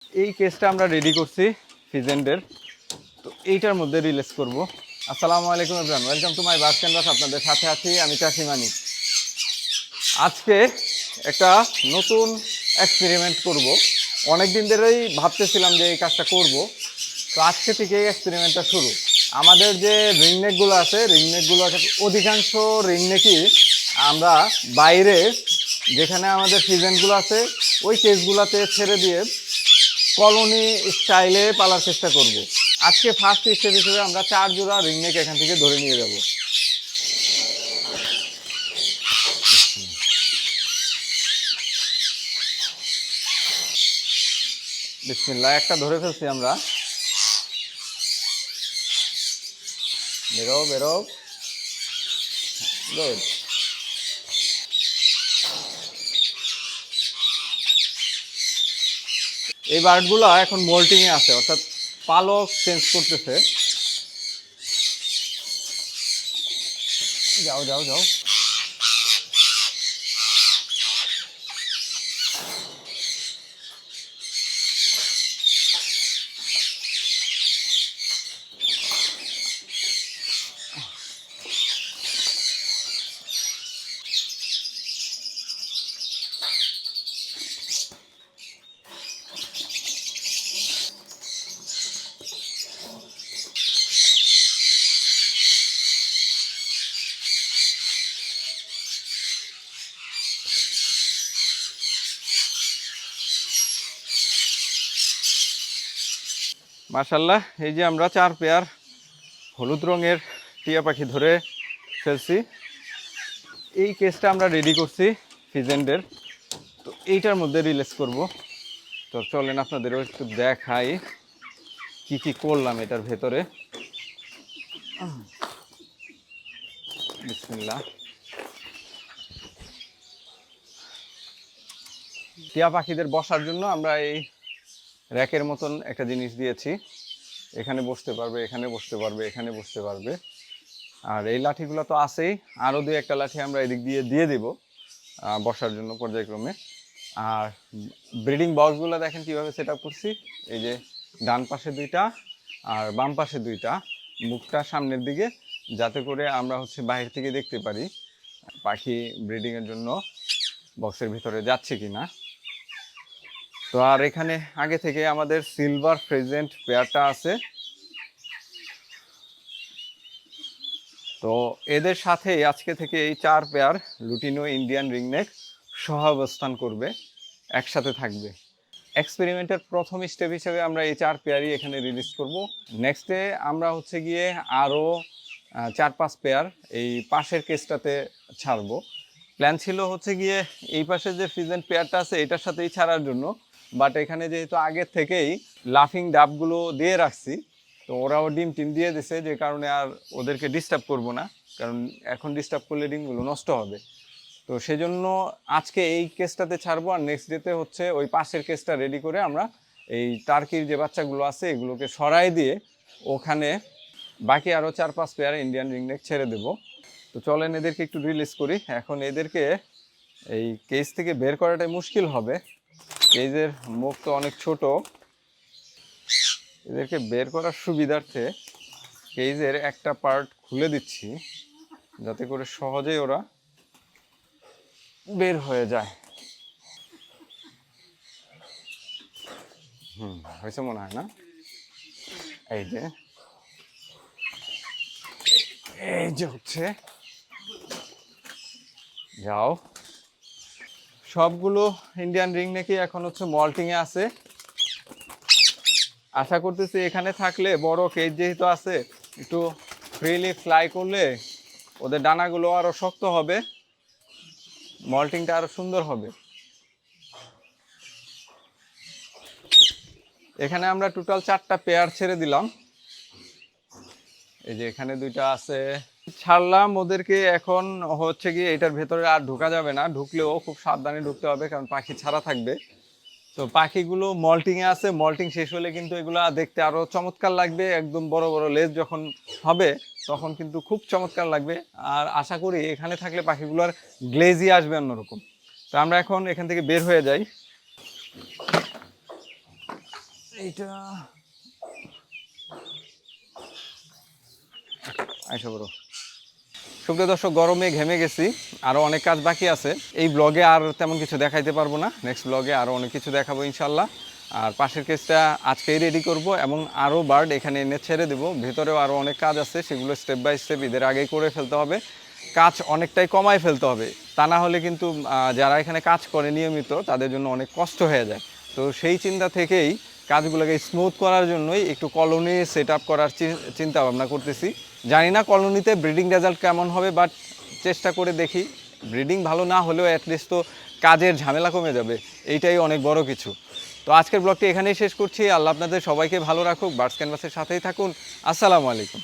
এই কেসটা আমরা রেডি করছি ফিজেন্ডের, তো এইটার মধ্যে রিলিজ করব। আসসালামু আলাইকুম everyone, welcome to my bus canvas. আপনাদের সাথে আছি আমি চাষিমানি। আজকে একটা নতুন এক্সপেরিমেন্ট করব। অনেক দিন ধরেই ভাবতেছিলাম যে এই কাজটা করব, তো আজকে থেকে এই এক্সপেরিমেন্টটা শুরু। আমাদের যে রিংনেকগুলো আছে, রিংনেকগুলো অধিকাংশ রিংনেকই আমরা বাইরে যেখানে আমাদের ফিজেন্টগুলো আছে ওই কেসগুলোতে ছেড়ে দিয়ে কলোনি স্টাইলে পালার চেষ্টা করব। আজকে ফার্স্ট স্টেপ হিসেবে আমরা 4 জোড়া রিংনেক এখান থেকে ধরে নিয়ে যাব। বিসমিল্লাহ, একটা ধরে ফেলছি আমরা। বেরো বেরো, গুড। এই বার্ডগুলো এখন মোল্টিংয়ে আছে, অর্থাৎ পালক চেঞ্জ করতেছে। যাও যাও যাও। মাশাআল্লাহ, এই যে আমরা 4 পেয়ার হলুদ রঙের টিয়া পাখি ধরে ফেলছি। এই কেসটা আমরা রেডি করছি ফিজেন্ডের, তো এইটার মধ্যে রিলিজ করব। তো চলেন আপনাদেরও একটু দেখাই কি কি করলাম এটার ভেতরে। বিসমিল্লাহ। টিয়া পাখিদের বসার জন্য আমরা এই র্যাকের মতন একটা জিনিস দিয়েছি। এখানে বসতে পারবে, এখানে বসতে পারবে, এখানে বসতে পারবে। আর এই লাঠিগুলো তো আছেই, আরও 2-1টা লাঠি আমরা এদিক দিয়ে দিয়ে দেব বসার জন্য পর্যায়ক্রমে। আর ব্রিডিং বক্সগুলো দেখেন কীভাবে সেট আপ করছি। এই যে ডান পাশে 2টা আর বাম পাশে 2টা, মুখটা সামনের দিকে, যাতে করে আমরা বাইরে থেকে দেখতে পারি পাখি ব্রিডিংয়ের জন্য বক্সের ভিতরে যাচ্ছে কি না। তো আর এখানে আগে থেকে আমাদের সিলভার ফ্রেজেন্ট পেয়ারটা আছে, তো এদের সাথে আজকে থেকে এই 4 পেয়ার লুটিনো ইন্ডিয়ান রিংনেক সহাবস্থান করবে, একসাথে থাকবে। এক্সপেরিমেন্টের প্রথম স্টেপ হিসেবে আমরা এই 4 পেয়ারই এখানে রিলিজ করব। নেক্সটে আমরা গিয়ে আরও 4-5 পেয়ার এই পাশের কেসটাতে ছাড়বো। প্ল্যান ছিল গিয়ে এই পাশে যে ফিজেন্ট পেয়ারটা আছে এটার সাথেই ছাড়ার জন্য, বাট এখানে যেহেতু আগের থেকেই লাফিং ডাবগুলো দিয়ে রাখছি, তো ওরাও ডিম টিম দিয়ে দিছে, যে কারণে আর ওদেরকে ডিস্টার্ব করব না, কারণ এখন ডিস্টার্ব করলে ডিমগুলো নষ্ট হবে। তো সেজন্য আজকে এই কেসটাতে ছাড়বো, আর নেক্সট ডেতে ওই পাশের কেসটা রেডি করে আমরা এই টার্কির যে বাচ্চাগুলো আছে এগুলোকে সরাই দিয়ে ওখানে বাকি আরও 4-5 পেয়ার ইন্ডিয়ান রিংনেক ছেড়ে দেব। তো চলেন এদেরকে একটু রিলিজ করি। এখন এদেরকে এই কেস থেকে বের করাটাই মুশকিল হবে, কেজের মুখ তো অনেক ছোট। এদেরকে বের করার সুবিধার্থে কেজের একটা পার্ট খুলে দিচ্ছি, যাতে করে সহজেই ওরা বের হয়ে যায়। হয়েছে মনে হয় না? এই যে যাও। সবগুলো ইন্ডিয়ান রিংনেকই এখন মল্টিংয়ে আছে। আশা করতেছি এখানে থাকলে বড় কেজ যেহেতু আছে, একটু ফ্রিলি ফ্লাই করলে ওদের ডানাগুলো আরও শক্ত হবে, মল্টিংটা আরও সুন্দর হবে। এখানে আমরা টোটাল 4টা পেয়ার ছেড়ে দিলাম। এই যে এখানে 2টা আছে, ছাড়লাম ওদেরকে। এখন গিয়ে এটার ভেতরে আর ঢোকা যাবে না, ঢুকলেও খুব সাবধানে ঢুকতে হবে, কারণ পাখি ছাড়া থাকবে। তো পাখিগুলো মল্টিংয়ে আছে, মল্টিং শেষ হলে কিন্তু এগুলা দেখতে আরও চমৎকার লাগবে। একদম বড় বড় লেজ যখন হবে তখন কিন্তু খুব চমৎকার লাগবে। আর আশা করি এখানে থাকলে পাখিগুলোর গ্লেজই আসবে অন্যরকম। তো আমরা এখন এখান থেকে বের হয়ে যাই। এইটা আইসা বড় সুপ্রিয় দর্শক, গরমে ঘেমে গেছি, আরও অনেক কাজ বাকি আছে। এই ব্লগে আর তেমন কিছু দেখাইতে পারবো না, নেক্সট ব্লগে আরও অনেক কিছু দেখাবো ইনশাল্লাহ। আর পাশের কেসটা আজকেই রেডি করব এবং আরও বার্ড এখানে এনে ছেড়ে দেবো। ভেতরেও আরও অনেক কাজ আছে, সেগুলো স্টেপ বাই স্টেপ ঈদের আগেই করে ফেলতে হবে। কাজ অনেকটাই কমায় ফেলতে হবে, তা না হলে কিন্তু যারা এখানে কাজ করে নিয়মিত তাদের জন্য অনেক কষ্ট হয়ে যায়। তো সেই চিন্তা থেকেই কাজগুলোকে স্মুথ করার জন্যই একটু কলোনি সেট আপ করার চিন্তা ভাবনা করতেছি। জানি না কলোনিতে ব্রিডিং রেজাল্ট কেমন হবে, বাট চেষ্টা করে দেখি। ব্রিডিং ভালো না হলেও অ্যাটলিস্ট তো কাজের ঝামেলা কমে যাবে, এইটাই অনেক বড় কিছু। তো আজকের ব্লগটি এখানেই শেষ করছি। আল্লাহ আপনাদের সবাইকে ভালো রাখুক, বার্ডস ক্যানভাসের সাথেই থাকুন। আসসালামু আলাইকুম।